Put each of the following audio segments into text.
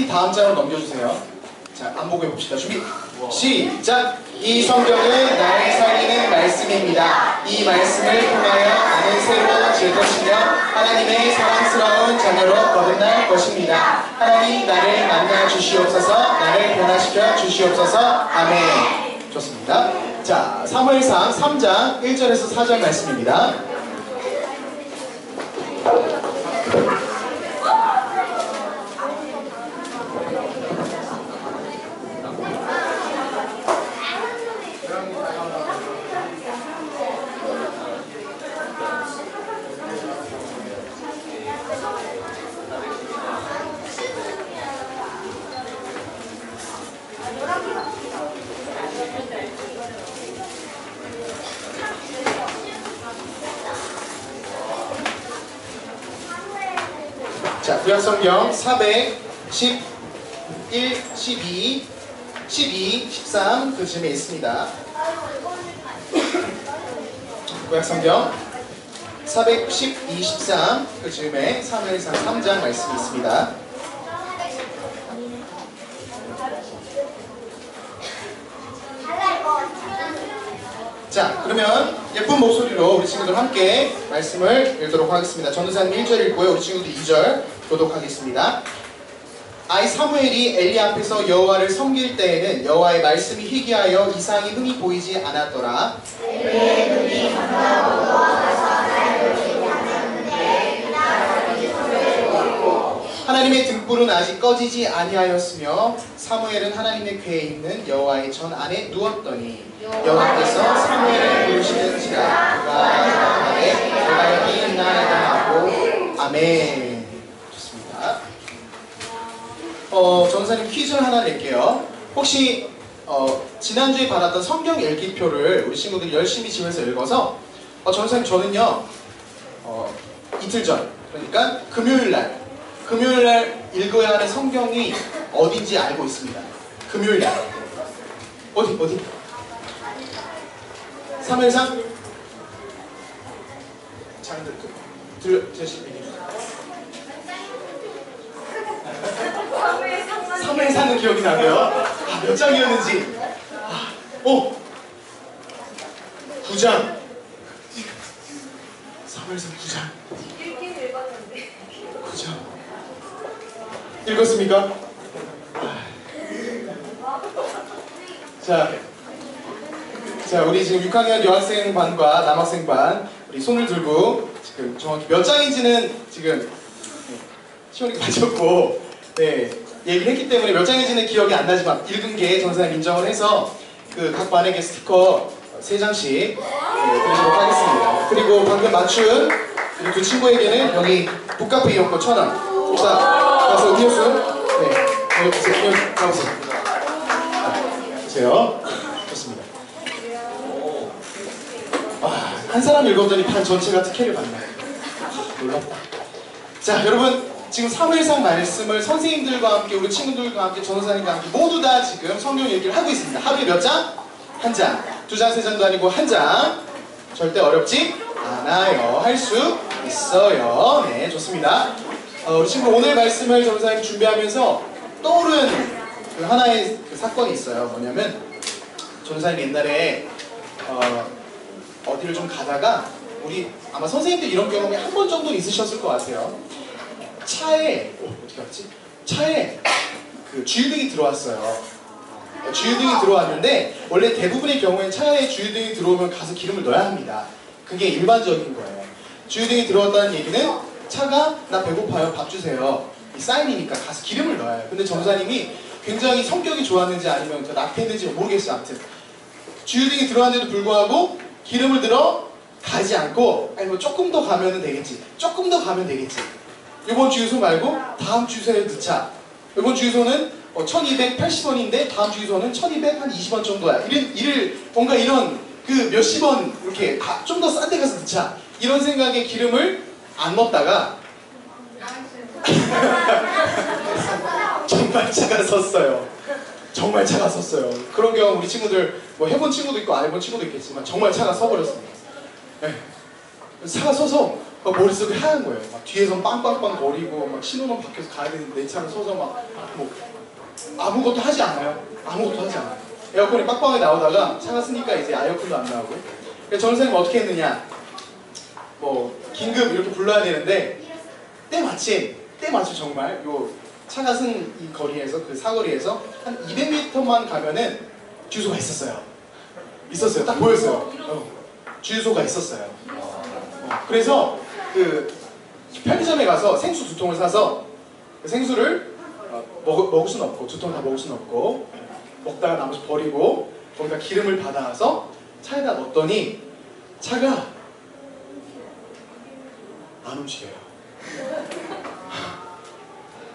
PPT 다음 장으로 넘겨주세요. 자, 안보고 해봅시다. 준비. 시작! 이 성경은 나를 살리는 말씀입니다. 이 말씀을 통하여 나는 새로워질 것이며 하나님의 사랑스러운 자녀로 거듭날 것입니다. 하나님 나를 만나 주시옵소서. 나를 변화시켜 주시옵소서. 아멘. 좋습니다. 자, 사무엘상 3장 1절에서 4절 말씀입니다. 자, 구약성경 411, 12, 12, 13 그 즈음에 있습니다. 구약성경 412, 13 그 즈음에 사무엘상 3장 말씀이 있습니다. 자, 그러면 예쁜 목소리로 우리 친구들 함께 말씀을 읽도록 하겠습니다. 전도사님 1절 읽고요. 우리 친구들 2절 교독하겠습니다. 아이 사무엘이 엘리 앞에서 여호와를 섬길 때에는 여호와의 말씀이 희귀하여 이상히 흥이 보이지 않았더라. 엘리의 눈이 감사하고 가서 나를 보지 않았는데 그날 자기 손을 보았고 하나님의 등불은 아직 꺼지지 아니하였으며 사무엘은 하나님의 궤에 있는 여호와의 전 안에 누웠더니 여호와께서 사무엘을 부르시는지라 그가 말하되 내가 여기 있나이다 하고 아멘. 좋습니다. 전사님 퀴즈를 하나 낼게요. 혹시 지난주에 받았던 성경 읽기표를 우리 친구들이 열심히 집에서 읽어서 전사님 저는요 이틀 전 그러니까 금요일날 읽어야 하는 성경이 어딘지 알고 있습니다. 금요일날 어디? 사무엘상 잘 들으시면 사무엘상은 기억이 나고요. 몇 장이었는지 9장 사무엘상 9장 읽긴 읽었는데 9장 읽었습니까? 자, 우리 지금 6학년 여학생반과 남학생반 우리 손을 들고 지금 정확히 몇 장인지는 지금 시원이가 맞췄고 얘기를 했기 때문에 몇 장인지는 기억이 안 나지만 읽은 게 전사님 인정을 해서 그 각 반에게 스티커 3장씩 드리도록 하겠습니다. 그리고 방금 맞춘 이 두 친구에게는 여기 북카페 이용권 1,000원. 자, 가서 음료수 음료수 가보세요. 보세요. 좋습니다. 한 사람 읽었더니 반 전체가 특혜를 받나요? 놀랍다. 자, 여러분 지금 사무엘상 말씀을 선생님들과 함께 우리 친구들과 함께 전도사님과 함께 모두 다 지금 성경 읽기를 하고 있습니다. 하루에 몇 장? 한 장. 2장, 3장도 아니고 한 장. 절대 어렵지 않아요. 할 수 있어요. 네, 좋습니다. 우리 친구 오늘 말씀을 전도사님 준비하면서 떠오른 그 하나의 그 사건이 있어요. 뭐냐면 전도사님 옛날에 어디를 좀 가다가 우리 아마 선생님들 이런 경험이 한 번 정도 있으셨을 것 같아요. 차에 어떻게 알았지? 차에 그 주유등이 들어왔어요. 주유등이 들어왔는데 원래 대부분의 경우엔 차에 주유등이 들어오면 가서 기름을 넣어야 합니다. 그게 일반적인 거예요. 주유등이 들어왔다는 얘기는 차가 나 배고파요 밥 주세요 이 사인이니까 가서 기름을 넣어야 해요. 근데 전사님이 굉장히 성격이 좋았는지 아니면 낙태했는지 모르겠어요. 아무튼 주유등이 들어왔는데도 불구하고 기름을 들어 가지 않고 아니 뭐 조금 더 가면 되겠지 조금 더 가면 되겠지 이번 주유소 말고 다음 주유소에 넣자. 이번 주유소는 1280원인데 다음 주유소는 1220원 정도야. 뭔가 이런 그 몇십 원 이렇게 좀 더 싼 데 가서 넣자. 이런 생각에 기름을 안 넣었다가 정말 차가 섰어요. 정말 차가 섰어요. 그런 경우 우리 친구들 뭐 해본 친구도 있고 안 해본 친구도 있겠지만 정말 차가 서버렸습니다. 네. 차가 서서 머릿속이 하얀 거예요. 막 뒤에서 빵빵빵 거리고 막 신호만 바뀌어서 가야 되는데 내 차는 서서 막 뭐 아무것도 하지 않아요. 아무것도 하지 않아요. 에어컨이 빵빵하게 나오다가 차가 쓰니까 이제 에어컨도 안 나오고. 그래서 전선생님은 어떻게 했느냐, 뭐 긴급 이렇게 불러야 되는데 때마침 정말 요 차가 쓴 이 거리에서, 그 사거리에서 한 200m만 가면은 주유소가 있었어요. 딱 보였어요. 주유소가 있었어요. 그래서 그 편의점에 가서 생수 2통을 사서 그 생수를 먹을 수는 없고, 2통 다 먹을 수는 없고, 먹다가 나머지 버리고 거기다 기름을 받아서 차에다 넣었더니 차가 안 움직여요.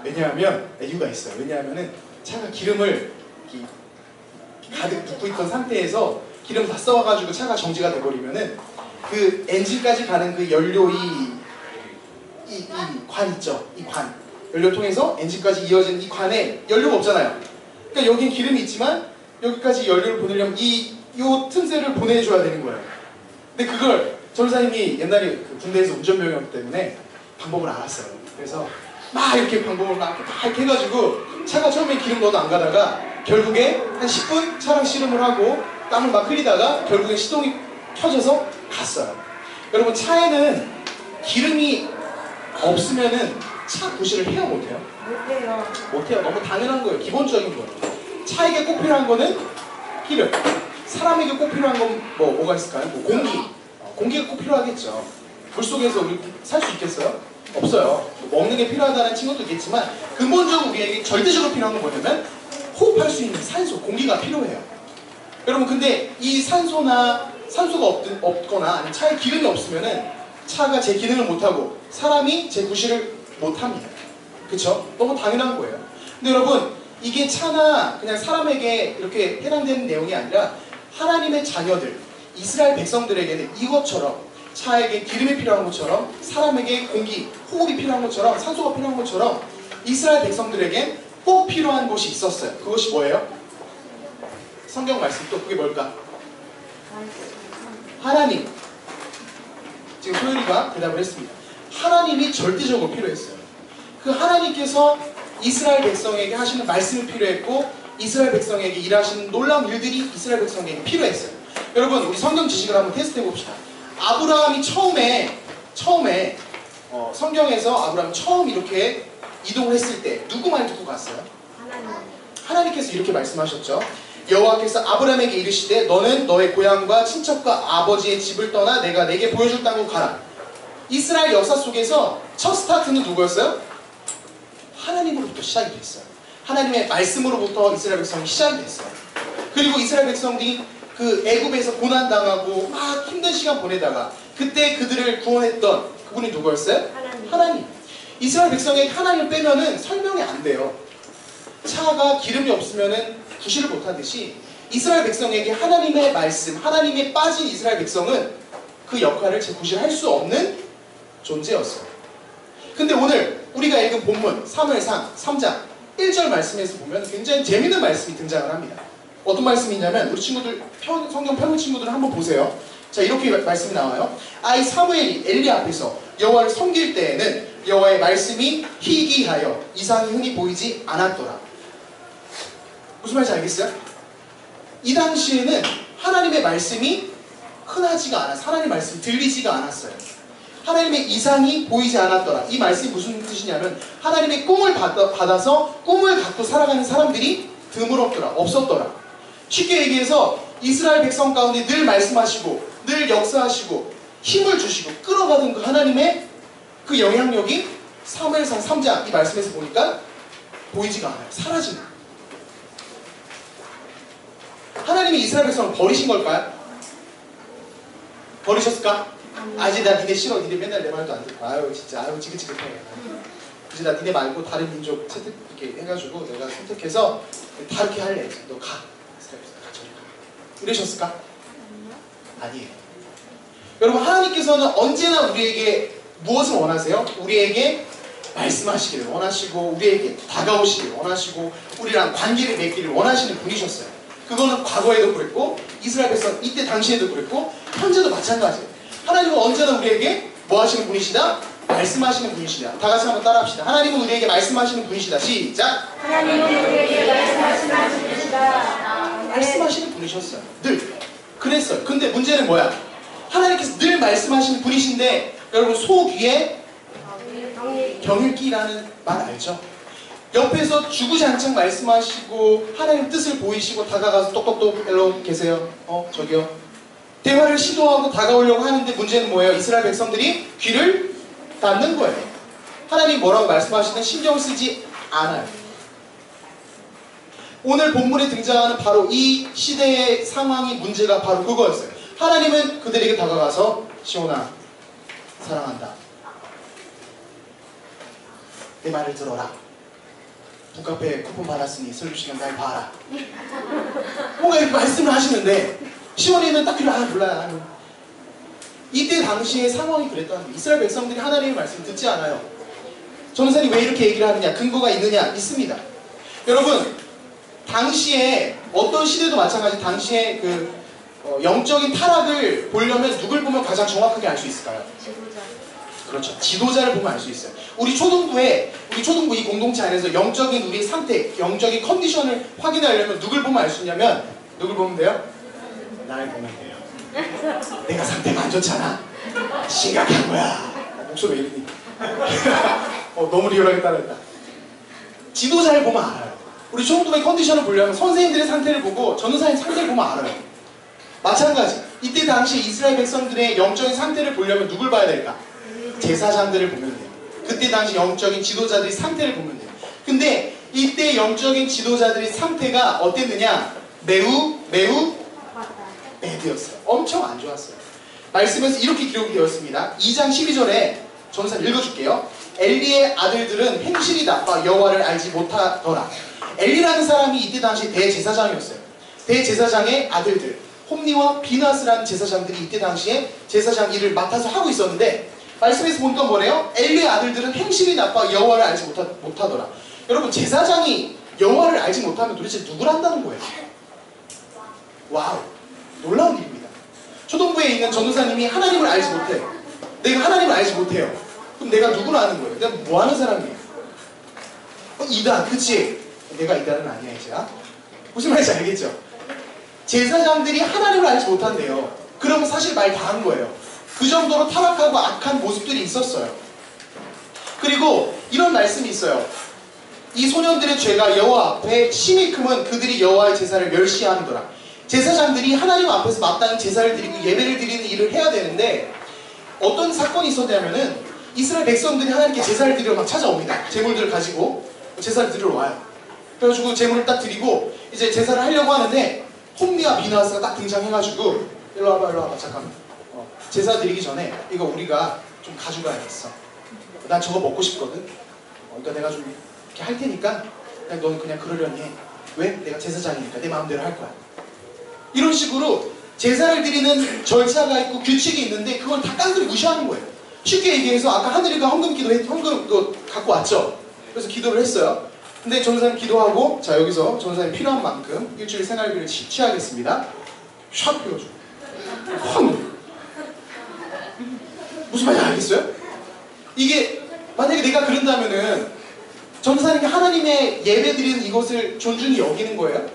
왜냐하면 이유가 있어요. 왜냐하면은 차가 기름을 가득 붓고 있던 상태에서 기름 다 써와가지고 차가 정지가 돼버리면은 그 엔진까지 가는 그 연료 이 관 있죠? 이 관, 연료통에서 엔진까지 이어지는 이 관에 연료가 없잖아요. 그러니까 여긴 기름이 있지만 여기까지 연료를 보내려면 요 틈새를 보내줘야 되는 거예요. 근데 그걸 전사님이 옛날에 그 군대에서 운전병이었기 때문에 방법을 알았어요. 그래서 막 이렇게 방법을 막 이렇게 해가지고 차가 처음에 기름 넣어도 안 가다가 결국에 한 10분 차랑 씨름을 하고 땀을 막 흘리다가 결국에 시동이 켜져서 갔어요. 여러분, 차에는 기름이 없으면은 차 구실을 해요, 못해요? 못해요. 너무 당연한 거예요. 기본적인 거예요. 차에게 꼭 필요한 거는 기름. 사람에게 꼭 필요한 건 뭐가 있을까요? 공기. 공기가 꼭 필요하겠죠. 물속에서 우리 살 수 있겠어요? 없어요. 먹는 게 필요하다는 친구도 있겠지만 근본적으로 우리에게 절대적으로 필요한 건 뭐냐면 호흡할 수 있는 산소, 공기가 필요해요. 여러분, 근데 이 산소가 없거나 아니면 차에 기름이 없으면은 차가 제 기능을 못하고 사람이 제 구실을 못합니다. 그쵸? 너무 당연한 거예요. 근데 여러분, 이게 차나 그냥 사람에게 이렇게 해당되는 내용이 아니라 하나님의 자녀들, 이스라엘 백성들에게는 이것처럼 차에게 기름이 필요한 것처럼 사람에게 공기, 호흡이 필요한 것처럼 산소가 필요한 것처럼 이스라엘 백성들에겐 꼭 필요한 것이 있었어요. 그것이 뭐예요? 성경 말씀, 또 그게 뭘까? 하나님. 지금 소율이가 대답을 했습니다. 하나님이 절대적으로 필요했어요. 그 하나님께서 이스라엘 백성에게 하시는 말씀이 필요했고 이스라엘 백성에게 일하시는 놀라운 일들이 이스라엘 백성에게 필요했어요. 여러분, 우리 성경 지식을 한번 테스트해 봅시다. 아브라함이 처음에 성경에서 아브라함이 처음 이렇게 이동을 했을 때 누구 말 듣고 갔어요? 하나님께서 이렇게 말씀하셨죠. 여호와께서 아브라함에게 이르시되 너는 너의 고향과 친척과 아버지의 집을 떠나 내가 내게 보여줄 땅으로 가라. 이스라엘 역사 속에서 첫 스타트는 누구였어요? 하나님으로부터 시작이 됐어요. 하나님의 말씀으로부터 이스라엘 백성이 시작이 됐어요. 그리고 이스라엘 백성들이 그 애굽에서 고난당하고 막 힘든 시간 보내다가 그때 그들을 구원했던 그분이 누구였어요? 하나님. 이스라엘 백성에게 하나님을 빼면은 설명이 안 돼요. 차가 기름이 없으면은 구실을 못하듯이 이스라엘 백성에게 하나님의 말씀, 하나님에 빠진 이스라엘 백성은 그 역할을 제 구실할 수 없는 존재였어요. 근데 오늘 우리가 읽은 본문 사무엘상 3장 1절 말씀에서 보면 굉장히 재미있는 말씀이 등장을 합니다. 어떤 말씀이냐면 우리 친구들, 성경 펴는 친구들은 한번 보세요. 자, 이렇게 말씀이 나와요. 아이 사무엘이 엘리 앞에서 여호와를 섬길 때에는 여호와의 말씀이 희귀하여 이상이 흔히 보이지 않았더라. 무슨 말인지 알겠어요? 이 당시에는 하나님의 말씀이 흔하지가 않았어요. 하나님의 말씀이 들리지가 않았어요. 하나님의 이상이 보이지 않았더라. 이 말씀이 무슨 뜻이냐면 하나님의 꿈을 받아서 꿈을 갖고 살아가는 사람들이 드물었더라. 없었더라. 쉽게 얘기해서 이스라엘 백성 가운데 늘 말씀하시고 늘 역사하시고 힘을 주시고 끌어가던 그 하나님의 그 영향력이 사무엘상 3장 이 말씀에서 보니까 보이지가 않아요. 사라진 거예요. 하나님이 이스라엘 백성을 버리신 걸까요? 버리셨을까? 아, 이제 나 니네 싫어. 니네 맨날 내 말도 안 듣고 아유 진짜 아유 지긋지긋해. 이제 나 니네 말고 다른 민족 채택 이렇게 해가지고 내가 선택해서 다 이렇게 할래. 너 가. 저리 가. 이러셨을까? 아니에요. 여러분, 하나님께서는 언제나 우리에게 무엇을 원하세요? 우리에게 말씀하시기를 원하시고 우리에게 다가오시기를 원하시고 우리랑 관계를 맺기를 원하시는 분이셨어요. 그거는 과거에도 그랬고 이스라엘 백성 이때 당시에도 그랬고 현재도 마찬가지예요. 하나님은 언제나 우리에게 뭐 하시는 분이시다? 말씀하시는 분이시다. 다 같이 한번 따라합시다. 하나님은 우리에게 말씀하시는 분이시다. 시작! 하나님은 우리에게 말씀하시는 분이시다. 말씀하시는 분이셨어요. 늘. 그랬어요. 근데 문제는 뭐야? 하나님께서 늘 말씀하시는 분이신데 여러분 속 위에 경읽기라는 말 알죠? 옆에서 주구장창 말씀하시고 하나님 뜻을 보이시고 다가가서 똑똑똑 일로 계세요. 저기요. 대화를 시도하고 다가오려고 하는데 문제는 뭐예요? 이스라엘 백성들이 귀를 닫는 거예요. 하나님 뭐라고 말씀하시는 신경 쓰지 않아요. 오늘 본문에 등장하는 바로 이 시대의 상황이 문제가 바로 그거였어요. 하나님은 그들에게 다가가서 시온아 사랑한다. 내 말을 들어라. 북카페 쿠폰 받았으니 설주시간 날 봐라. 뭔가 이렇게 말씀을 하시는데 시온이는 딱 그래 몰라요. 이때 당시의 상황이 그랬다는 거예요. 이스라엘 백성들이 하나님의 말씀을 듣지 않아요. 전도사님 왜 이렇게 얘기를 하느냐? 근거가 있느냐? 있습니다. 여러분 당시에 어떤 시대도 마찬가지 당시에 그 영적인 타락을 보려면 누굴 보면 가장 정확하게 알 수 있을까요? 그렇죠. 지도자를 보면 알 수 있어요. 우리 초등부 이 공동체 안에서 영적인 우리 상태, 영적인 컨디션을 확인하려면 누굴 보면 알 수 있냐면 누굴 보면 돼요? 나를 보면 돼요. 내가 상태가 안 좋잖아. 심각한 거야. 목소리 왜 이러니? 너무 리얼하게 따라했다. 지도자를 보면 알아요. 우리 초등부의 컨디션을 보려면 선생님들의 상태를 보고 전도사님 상태를 보면 알아요. 마찬가지. 이때 당시 이스라엘 백성들의 영적인 상태를 보려면 누굴 봐야 될까? 제사장들을 보면 돼요. 그때 당시 영적인 지도자들의 상태를 보면 돼요. 근데 이때 영적인 지도자들의 상태가 어땠느냐? 매우 배드였어요. 엄청 안 좋았어요. 말씀에서 이렇게 기록이 되었습니다. 2장 12절에 전도사님 읽어줄게요. 엘리의 아들들은 행실이다. 여호와를 알지 못하더라. 엘리라는 사람이 이때 당시 대제사장이었어요. 대제사장의 아들들 홈니와 비나스라는 제사장들이 이때 당시에 제사장 일을 맡아서 하고 있었는데 말씀에서 보니까 뭐래요? 엘리의 아들들은 행실이 나빠 여호와를 알지 못하더라. 여러분 제사장이 여호와를 알지 못하면 도대체 누굴 안다는 거예요? 와우, 놀라운 일입니다. 초등부에 있는 전도사님이 하나님을 알지 못해요. 내가 하나님을 알지 못해요. 그럼 내가 누구를 아는 거예요? 내가 뭐 하는 사람이에요? 이단, 그치? 내가 이단은 아니야 이제. 무슨 말인지 알겠죠? 제사장들이 하나님을 알지 못한대요. 그러면 사실 말 다 한 거예요. 그 정도로 타락하고 악한 모습들이 있었어요. 그리고 이런 말씀이 있어요. 이 소년들의 죄가 여호와 앞에 심히 크면 그들이 여호와의 제사를 멸시하더라. 제사장들이 하나님 앞에서 마땅히 제사를 드리고 예배를 드리는 일을 해야 되는데 어떤 사건이 있었냐면은 이스라엘 백성들이 하나님께 제사를 드리러 막 찾아옵니다. 제물들을 가지고 제사를 드리러 와요. 그래가지고 제물을 딱 드리고 이제 제사를 하려고 하는데 홈리와 비나스가 딱 등장해가지고 일로 와봐 잠깐만. 제사 드리기 전에 이거 우리가 좀 가져가야겠어. 난 저거 먹고 싶거든. 그러니까 내가 좀 이렇게 할 테니까 그냥 너는 그냥 그러려니 해. 왜? 내가 제사장이니까 내 마음대로 할 거야. 이런 식으로 제사를 드리는 절차가 있고 규칙이 있는데 그걸 다 깡그리 무시하는 거예요. 쉽게 얘기해서 아까 하늘이가 헌금 갖고 왔죠. 그래서 기도를 했어요. 근데 전도사님 기도하고 자 여기서 전도사님 필요한 만큼 일주일 생활비를 취하겠습니다. 샥 해가지고 확 무슨 말인지 알겠어요? 이게 만약에 내가 그런다면은 전도사님이 하나님의 예배 드리는 이것을 존중히 여기는 거예요?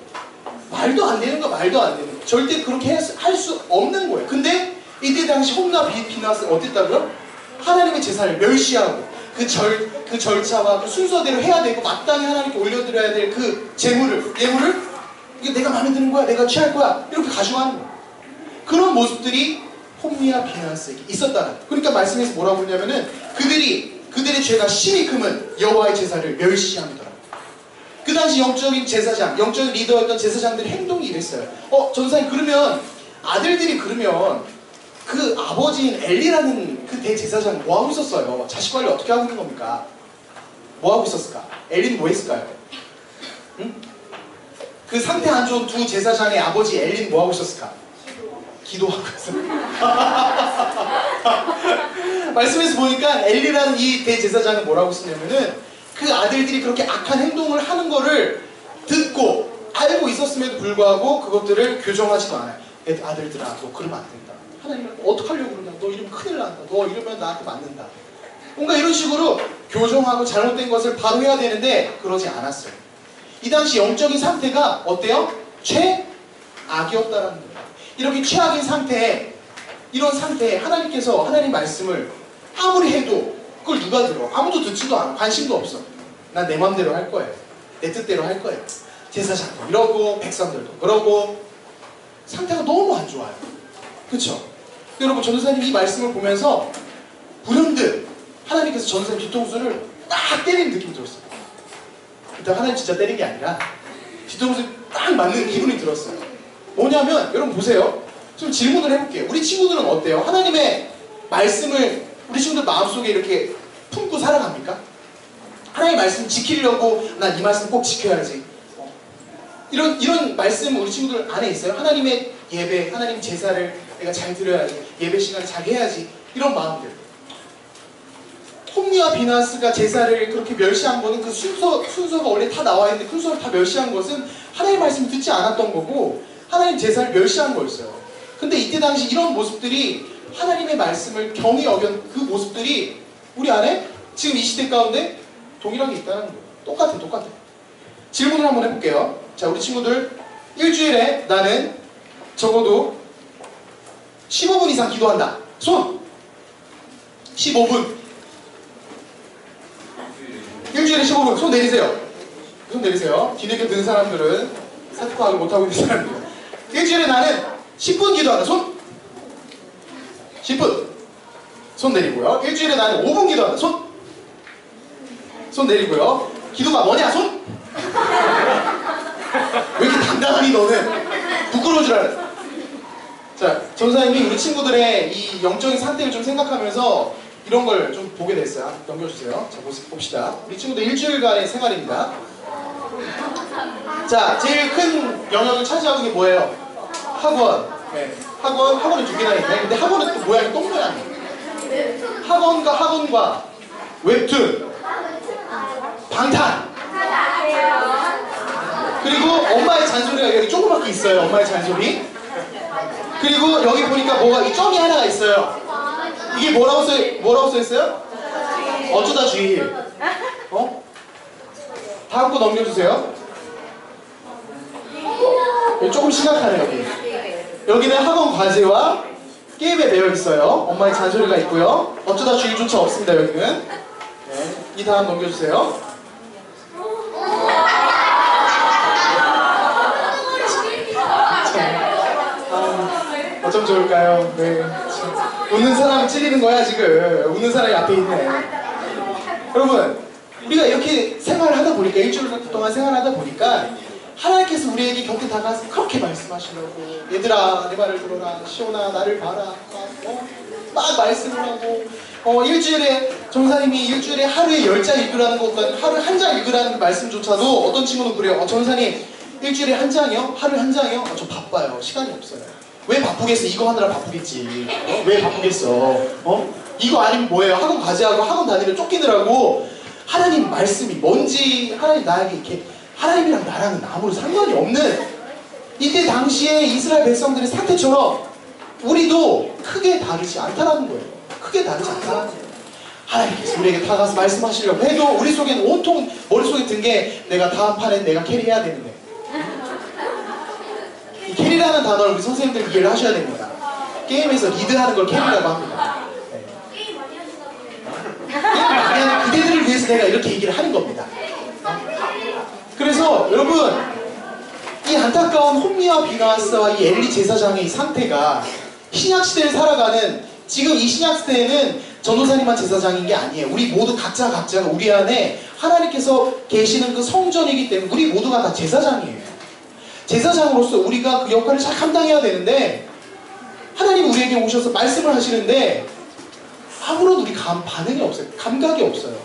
말도 안 되는 거 말도 안 되는 거 절대 그렇게 할 수 없는 거예요. 근데 이때 당시 홈나 비나스 어땠다고요? 하나님의 제사를 멸시하고 그 절차와 그 순서대로 해야 되고 마땅히 하나님께 올려드려야 될 그 예물을 이게 내가 마음에 드는 거야 내가 취할 거야 이렇게 가져가는 거예요. 그런 모습들이 홈리와 비나스에게 있었다는 거예요. 그러니까 말씀에서 뭐라고 했냐면은 그들의 죄가 심히 크면 여호와의 제사를 멸시함이더라. 그 당시 영적인 제사장, 영적인 리더였던 제사장들의 행동이 이랬어요. 전사님 그러면 아들들이 그러면 그 아버지인 엘리라는 그 대제사장 뭐 하고 있었어요? 자식 관리 어떻게 하고 있는 겁니까? 뭐 하고 있었을까? 엘리는 뭐 했을까요? 응? 그 상태 안 좋은 두 제사장의 아버지 엘리는 뭐 하고 있었을까? 기도하고 있었어요. 말씀에서 보니까 엘리라는 이 대제사장은 뭐라고 쓰냐면은 그 아들들이 그렇게 악한 행동을 하는 거를 듣고 알고 있었음에도 불구하고 그것들을 교정하지도 않아요. 아들들아 너 그러면 안 된다. 하나님은 어떡하려고 그러냐, 너 이러면 큰일 난다, 너 이러면 나한테 맞는다, 뭔가 이런 식으로 교정하고 잘못된 것을 바로 해야 되는데 그러지 않았어요. 이 당시 영적인 상태가 어때요? 최악이었다라는 거예요. 이렇게 최악인 상태에, 이런 상태에 하나님께서 하나님 말씀을 아무리 해도 그걸 누가 들어? 아무도 듣지도 않아. 관심도 없어. 난 내 맘대로 할 거예요. 내 뜻대로 할 거예요. 제사장도 이러고 백성들도 그러고 상태가 너무 안 좋아요. 그쵸? 여러분, 전도사님 이 말씀을 보면서 불현듯 하나님께서 전도사님 뒤통수를 딱 때리는 느낌이 들었어요. 일단 하나님 진짜 때린 게 아니라 뒤통수 딱 맞는 기분이 들었어요. 뭐냐면 여러분 보세요. 좀 질문을 해볼게요. 우리 친구들은 어때요? 하나님의 말씀을 우리 친구들 마음속에 이렇게 품고 살아갑니까? 하나님의 말씀 지키려고 난 이 말씀 꼭 지켜야지, 이런 말씀 우리 친구들 안에 있어요? 하나님의 예배, 하나님 제사를 내가 잘 드려야지, 예배 시간에 잘 해야지, 이런 마음들. 홈리와 비나스가 제사를 그렇게 멸시한 거는 그 순서가 원래 다 나와 있는데 그 순서를 다 멸시한 것은 하나님의 말씀을 듣지 않았던 거고 하나님 제사를 멸시한 거였어요. 근데 이때 당시 이런 모습들이, 하나님의 말씀을 경히 여긴 그 모습들이 우리 안에 지금 이 시대 가운데 동일하게 있다는 거예요. 똑같아. 질문을 한번 해볼게요. 자, 우리 친구들 일주일에 나는 적어도 15분 이상 기도한다. 손! 15분. 일주일에 15분. 손 내리세요. 손 내리세요. 뒤늦게 든 사람들은 사투 파악을 못하고 있는 사람들. 일주일에 나는 10분 기도한다. 손! 10분. 손 내리고요. 일주일에 나는 5분 기도한다. 손 내리고요. 기도가 뭐냐? 손! 왜 이렇게 당당하니 너는? 부끄러운 줄 알았어. 자, 전사님이 우리 친구들의 이 영적인 상태를 좀 생각하면서 이런 걸 좀 보게 됐어요. 넘겨주세요. 자, 봅시다. 우리 친구들 일주일간의 생활입니다. 자, 제일 큰 영역을 차지하고 있는 게 뭐예요? 학원. 네. 학원은 두 개나 있네. 근데 학원은 또 모양이 똥 모양이에요. 학원과 웹툰, 방탄, 그리고 엄마의 잔소리가 여기 조그맣게 있어요. 엄마의 잔소리. 그리고 여기 보니까 뭐가 이 점이 하나가 있어요. 이게 뭐라고 써있어요? 어쩌다 주일. 다음 거 넘겨주세요. 조금 심각하네요. 여기는 학원 과제와 게임에 매여 있어요. 엄마의 잔소리가 있고요. 어쩌다 주일조차 없습니다. 여기는. 네, 이 다음 넘겨주세요. 어쩜 좋을까요? 네. 웃는 사람이 찔리는 거야 지금. 웃는 사람이 앞에 있네. 여러분, 우리가 이렇게 생활을 하다 보니까, 일주일 동안 생활하다 보니까 하나님께서 우리에게 곁에 다가서 그렇게 말씀하시려고, 얘들아 내 말을 들어라, 시온아 나를 봐라, 막 말씀을 하고, 일주일에 전사님이 일주일에 하루에 10장 읽으라는 것보다 하루에 한 장 읽으라는 그 말씀조차도 어떤 친구는 그래요. 전사님 일주일에 한 장이요? 하루에 한 장이요? 저 바빠요. 시간이 없어요. 왜 바쁘겠어? 이거 하느라 바쁘겠지. 왜 바쁘겠어? 이거 아니면 뭐예요? 학원 과제하고 학원 다니면 쫓기느라고. 하나님 말씀이 뭔지, 하나님 나에게 이렇게, 하나님이랑 나랑은 아무런 상관이 없는 이때 당시에 이스라엘 백성들의 상태처럼 우리도 크게 다르지 않다라는 거예요. 크게 다르지 않다라는 거예요. 하나님께서 우리에게 다가서 말씀하시려고 해도 우리 속에는 온통 머릿속에 든 게 내가 다음 판엔 내가 캐리해야 되는데, 이 캐리라는 단어를 우리 선생님들 이해를 하셔야 됩니다. 게임에서 리드하는 걸 캐리라고 합니다. 네. 게임 많이 하는 그대들을 위해서 내가 이렇게 얘기를 하는 겁니다. 그래서 여러분, 이 안타까운 홈리와 비나스와 이 엘리 제사장의 이 상태가 신약시대를 살아가는, 지금 이 신약시대에는 전도사님만 제사장인 게 아니에요. 우리 모두 각자가 우리 안에 하나님께서 계시는 그 성전이기 때문에 우리 모두가 다 제사장이에요. 제사장으로서 우리가 그 역할을 잘 감당해야 되는데, 하나님 우리에게 오셔서 말씀을 하시는데 아무런 우리 반응이 없어요. 감각이 없어요.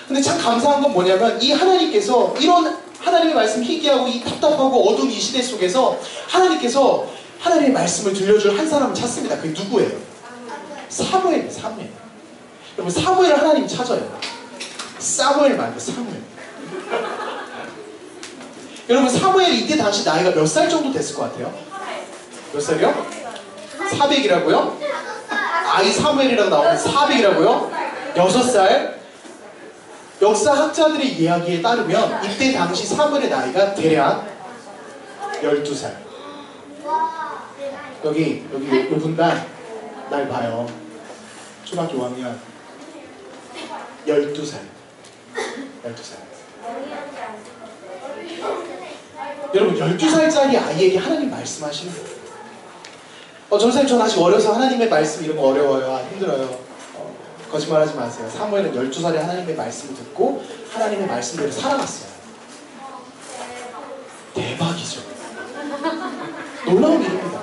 근데 참 감사한 건 뭐냐면, 이 하나님께서 이런 하나님의 말씀 희귀하고 이 답답하고 어두운 이 시대 속에서 하나님께서 하나님의 말씀을 들려줄 한 사람을 찾습니다. 그게 누구예요? 사무엘입니다. 사무엘. 여러분, 사무엘을 하나님이 찾아요. 사무엘 말고 사무엘. 여러분 사무엘이 이때 당시 나이가 몇 살 정도 됐을 것 같아요? 몇 살이요? 400이라고요? 아이 사무엘이라고 나오는 400이라고요? 6살? 역사학자들의 이야기에 따르면 이때 당시 사무엘의 나이가 대략 12살. 여기 요 분단 날 봐요. 초등학교 5학년 12살. 12살. 여러분 12살짜리 아이에게 하나님 말씀하시는 거예요. 전사님 전 아직 어려서 하나님의 말씀 이런 거 어려워요. 힘들어요. 거짓말하지 마세요. 사무엘은 12살에 하나님의 말씀을 듣고 하나님의 말씀대로 살아갔어요. 대박이죠. 놀라운 일입니다.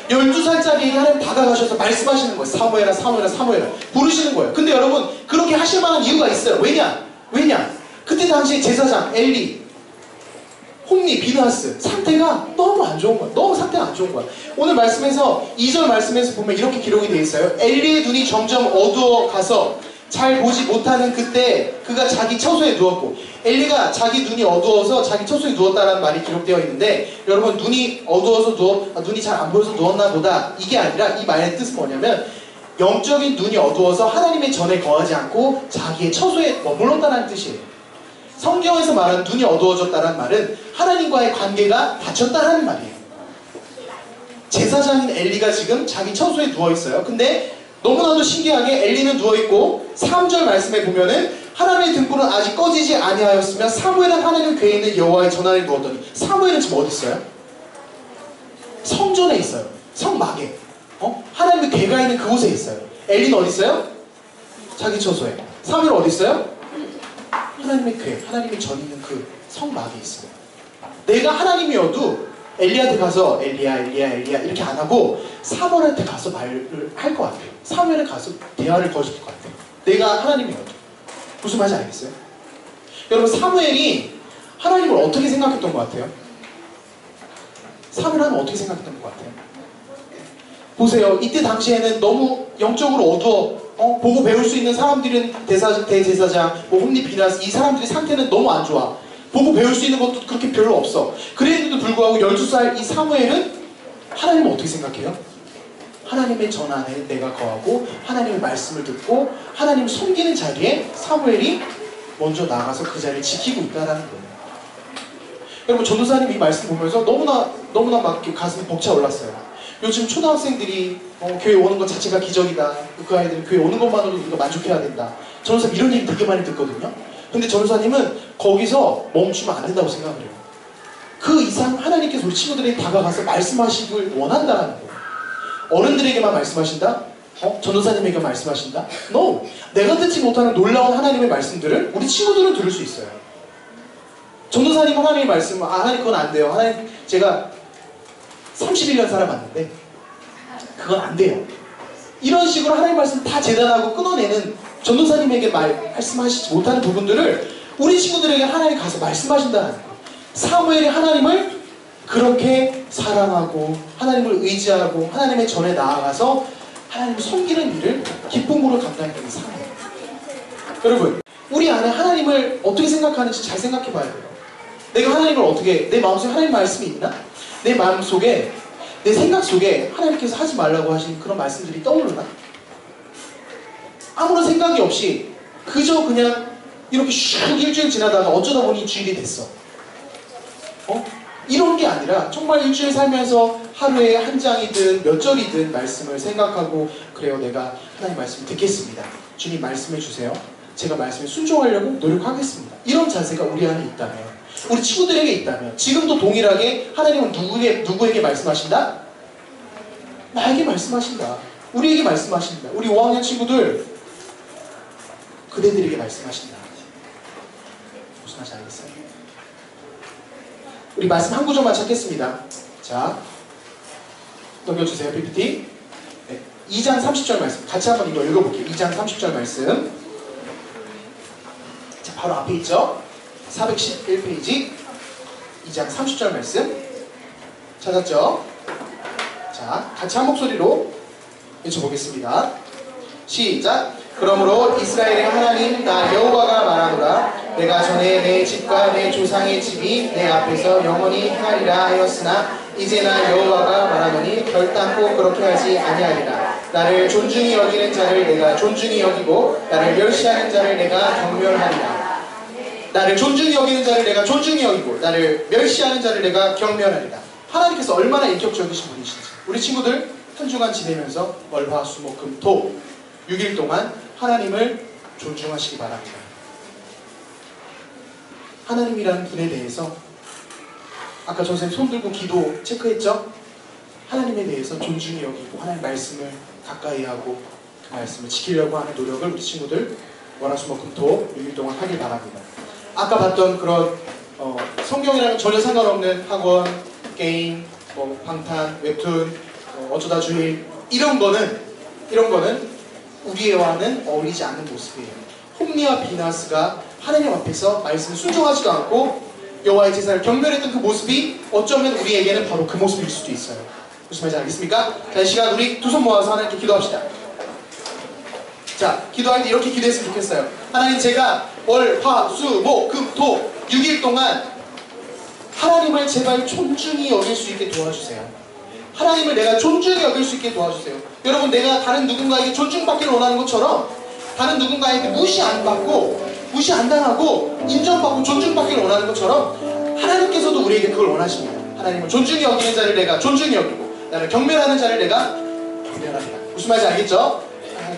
12살짜리에게 하나님 다가가셔서 말씀하시는 거예요. 사무엘아 사무엘아 사무엘아 부르시는 거예요. 근데 여러분 그렇게 하실 만한 이유가 있어요. 왜냐? 그때 당시에 제사장 엘리, 홈리, 비느하스 상태가 너무 안 좋은 거야. 너무 상태가 안 좋은 거야. 오늘 말씀에서 2절 말씀에서 보면 이렇게 기록이 되어 있어요. 엘리의 눈이 점점 어두워 가서 잘 보지 못하는 그때 그가 자기 처소에 누웠고, 엘리가 자기 눈이 어두워서 자기 처소에 누웠다라는 말이 기록되어 있는데, 여러분 눈이 어두워서 눈이 잘 안 보여서 누웠나 보다, 이게 아니라 이 말의 뜻은 뭐냐면 영적인 눈이 어두워서 하나님의 전에 거하지 않고 자기의 처소에 머물렀다는 뜻이에요. 성경에서 말하는 눈이 어두워졌다는 말은 하나님과의 관계가 닫혔다는 말이에요. 제사장인 엘리가 지금 자기 처소에 누워있어요. 근데 너무나도 신기하게 엘리는 누워있고 3절 말씀에 보면은 하나님의 등불은 아직 꺼지지 아니하였으며 사무엘은 하나님 궤에 있는 여호와의 전안에 누웠더니, 사무엘은 지금 어디 있어요? 성전에 있어요. 성막에 하나님의 궤가 있는 그곳에 있어요. 엘리는 어디 있어요? 자기 처소에. 사무엘은 어디 있어요? 하나님의 궤, 하나님의 전 있는 그 성막에 있어요. 내가 하나님이어도 엘리한테 가서 엘리야 이렇게 안 하고 사무엘한테 가서 말을 할 것 같아요. 사무엘에 가서 대화를 거실 것 같아요. 내가 하나님이어도. 무슨 말인지 알겠어요? 여러분 사무엘이 하나님을 어떻게 생각했던 것 같아요? 사무엘 하나님 어떻게 생각했던 것 같아요? 보세요. 이때 당시에는 너무 영적으로 어두워. 보고 배울 수 있는 사람들은 대제사장, 홈리, 비느하스, 이 사람들의 상태는 너무 안 좋아. 보고 배울 수 있는 것도 그렇게 별로 없어. 그랬는데도 불구하고 12살 이 사무엘은 하나님을 어떻게 생각해요? 하나님의 전 안에 내가 거하고 하나님의 말씀을 듣고 하나님을 섬기는 자리에 사무엘이 먼저 나가서 그 자리를 지키고 있다는 거예요. 여러분 전도사님 이 말씀 보면서 너무나 막 가슴이 벅차올랐어요. 요즘 초등학생들이 교회 오는 것 자체가 기적이다. 그 아이들은 교회 오는 것만으로도 우리가 만족해야 된다. 전도사님 이런 얘기 되게 많이 듣거든요. 근데 전도사님은 거기서 멈추면 안 된다고 생각을 해요. 그 이상 하나님께서 우리 친구들에게 다가가서 말씀하시길 원한다는 거예요. 어른들에게만 말씀하신다? 전도사님에게 말씀하신다? No! 내가 듣지 못하는 놀라운 하나님의 말씀들을 우리 친구들은 들을 수 있어요. 전도사님 하나님의 말씀, 하나님 그건 안 돼요. 하나님 제가 31년 살아봤는데 그건 안 돼요. 이런 식으로 하나님 말씀 다 재단하고 끊어내는 전도사님에게 말씀하시지 못하는 부분들을 우리 친구들에게 하나님 가서 말씀하신다는 거예요. 사무엘이 하나님을 그렇게 사랑하고 하나님을 의지하고 하나님의 전에 나아가서 하나님을 섬기는 일을 기쁨으로 감당했던 사무엘. 여러분 우리 안에 하나님을 어떻게 생각하는지 잘 생각해 봐야 돼요. 내가 하나님을 어떻게, 내 마음속에 하나님 말씀이 있나? 내 마음속에, 내 생각 속에 하나님께서 하지 말라고 하신 그런 말씀들이 떠오르나? 아무런 생각이 없이 그저 그냥 이렇게 슉 일주일 지나다가 어쩌다 보니 주일이 됐어. 이런 게 아니라 정말 일주일 살면서 하루에 한 장이든 몇 절이든 말씀을 생각하고, 그래요 내가 하나님 말씀 듣겠습니다. 주님 말씀해 주세요. 제가 말씀에 순종하려고 노력하겠습니다. 이런 자세가 우리 안에 있다면, 우리 친구들에게 있다면, 지금도 동일하게 하나님은 누구에게 말씀하신다? 나에게 말씀하신다. 우리에게 말씀하신다. 우리 5학년 친구들 그대들에게 말씀하신다. 무슨 말인지 알겠어요? 우리 말씀 한 구절만 찾겠습니다. 자, 넘겨주세요. PPT. 네, 2장 30절 말씀 같이 한번 이거 읽어볼게요. 2장 30절 말씀. 자, 바로 앞에 있죠? 411페이지 2장 30절 말씀 찾았죠? 자, 같이 한 목소리로 외쳐보겠습니다. 시작! 그러므로 이스라엘의 하나님 나 여호와가 말하노라. 내가 전에 내 집과 내 조상의 집이 내 앞에서 영원히 행하리라 하였으나 이제 나 여호와가 말하노니 결단코 그렇게 하지 아니하리라. 나를 존중히 여기는 자를 내가 존중히 여기고 나를 멸시하는 자를 내가 경멸하리라. 나를 존중히 여기는 자를 내가 존중히 여기고 나를 멸시하는 자를 내가 경멸하리라. 하나님께서 얼마나 인격적이신 분이신지 우리 친구들 한 주간 지내면서 월, 화, 수, 목, 금, 토 6일 동안 하나님을 존중하시기 바랍니다. 하나님이라는 분에 대해서 아까 저 선생님 손 들고 기도 체크했죠? 하나님에 대해서 존중히 여기고 하나님 말씀을 가까이 하고 그 말씀을 지키려고 하는 노력을 우리 친구들 월화수목금토 6일 동안 하길 바랍니다. 아까 봤던 그런 성경이랑 전혀 상관없는 학원, 게임, 방탄, 웹툰, 어쩌다 주일 이런 거는 우리와는 어울리지 않는 모습이에요. 홈리와 비나스가 하나님 앞에서 말씀을 순종하지도 않고 여호와의 제사를 경멸했던 그 모습이 어쩌면 우리에게는 바로 그 모습일 수도 있어요. 무슨 말인지 알겠습니까? 자, 이 시간 우리 두 손 모아서 하나님께 기도합시다. 자, 기도할 때 이렇게 기도했으면 좋겠어요. 하나님, 제가 월, 화, 수, 목, 금, 토 6일 동안 하나님을 제발 존중히 여길 수 있게 도와주세요. 하나님을 내가 존중히 여길 수 있게 도와주세요. 여러분, 내가 다른 누군가에게 존중받기를 원하는 것처럼 다른 누군가에게 무시 안 받고 무시 안 당하고 인정받고 존중받기를 원하는 것처럼 하나님께서도 우리에게 그걸 원하십니다. 하나님을 존중히 여기는 자를 내가 존중히 여기고 나를 경멸하는 자를 내가 경멸합니다. 무슨 말인지 알겠죠?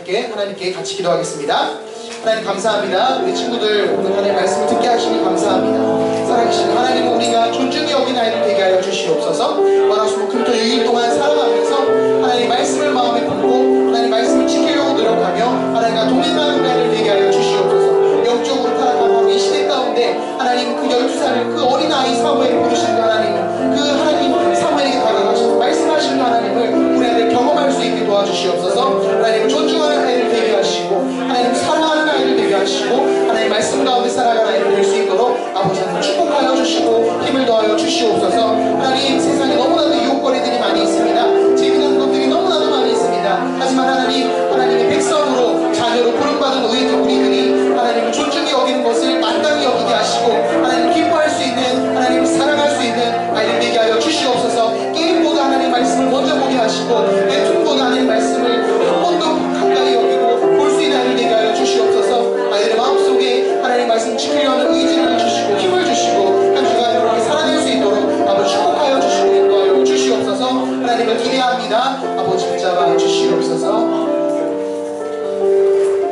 하나님께 같이 기도하겠습니다. 하나님 감사합니다. 우리 친구들 오늘 하나님의 말씀을 듣게 하시니 감사합니다. 살아계신 하나님, 우리가 존중히 여긴 아이들 되게 하여 주시옵소서. 월화수목금토 6일 동안 살아가면서 하나님 말씀을 마음에 품고 하나님 말씀을 지키려고 노력하며 하나님과 동행하는 우리 아이들 되게 하여 주시옵소서. 영적으로 타락하고 이 시대 가운데 하나님 그 12살 그 어린아이 사무엘을 부르신 그 하나님은 그 하나님 사무엘에게 다가가셔서 말씀하시는 하나님을 우리 아이들 경험할 수 있게 도와주시옵소서. 하나님을 존중하는 아이들 되게 하시고 하나님 사랑하는 아이들 되게 하시고 하나님 말씀 가운데 살아가는 아이들 될 수 있도록 아버지 하나님 축복하여 주시고 힘을 더하여 주시옵소서. 하나님, 세상에 너무나도 유혹거리들이 많이 있습니다. 재미난 것들이 너무나도 많이 있습니다. 하지만 하나님의 백성으로 자녀로 부름받은 우리들이 하나님을 존중히 여기는 것을 마땅히 여기게 하시고 하나님 기뻐할 수 있는 하나님을 사랑할 수 있는 아이들 되게 하여 주시옵소서. 게임보다 하나님 말씀을 먼저 보게 하시고 웹툰보다 하나님 말씀을 한 번 더 가까이 여기고 볼 수 있는 아이들 되게 하여 주시옵소서. 아이들의 마음속에 하나님 말씀 지키려는 의지를 주시고 힘을 주시고 한 주간 이렇게 살아낼 수 있도록 아버지 축복하여 주시고 인도하여 주시옵소서. 하나님을 기대합니다. 아버지 붙잡아 주시옵소서.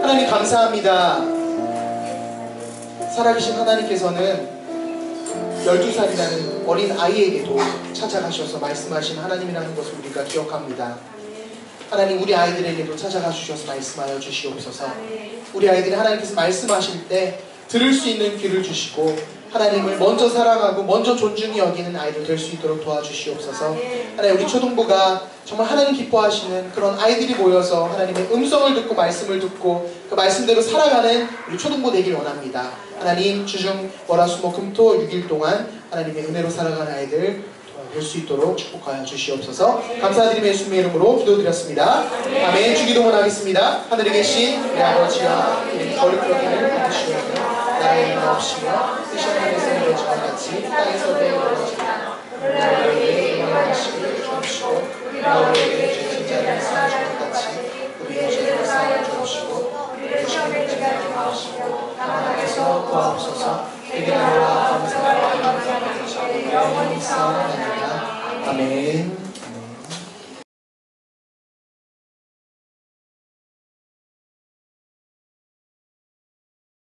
하나님 감사합니다. 살아계신 하나님께서는 12살이라는 어린 아이에게도 찾아가셔서 말씀하신 하나님이라는 것을 우리가 기억합니다. 하나님, 우리 아이들에게도 찾아가 주셔서 말씀하여 주시옵소서. 우리 아이들이 하나님께서 말씀하실 때 들을 수 있는 귀를 주시고 하나님을 먼저 사랑하고 먼저 존중히 여기는 아이들 될 수 있도록 도와주시옵소서. 하나님, 우리 초등부가 정말 하나님 기뻐하시는 그런 아이들이 모여서 하나님의 음성을 듣고 말씀을 듣고 그 말씀대로 살아가는 우리 초등부 되길 원합니다. 하나님, 주중 월화수목금토 6일 동안 하나님의 은혜로 살아가는 아이들 될 수 있도록 축복하여 주시옵소서. 감사드리며 예수님의 이름으로 기도드렸습니다. 아멘. 주기도문 하겠습니다. 하늘에 계신 우리 아버지여, 거룩하기를 받으시오며 나라의 이름 없이며 뜻이 하늘에서 이루어지는 같이 땅에서도 이루어지라. 우리에게 일어나시기를 주옵시고 우리에게 죄진 자를 사하시는 같이 우리의 죄를 사하여 주옵시고 우리를 시험에 들게 하지 마시고 다만 악에서 구하옵소서. 그게 나라와 감사와 영광이 영원히 있사옵나이다. 아멘.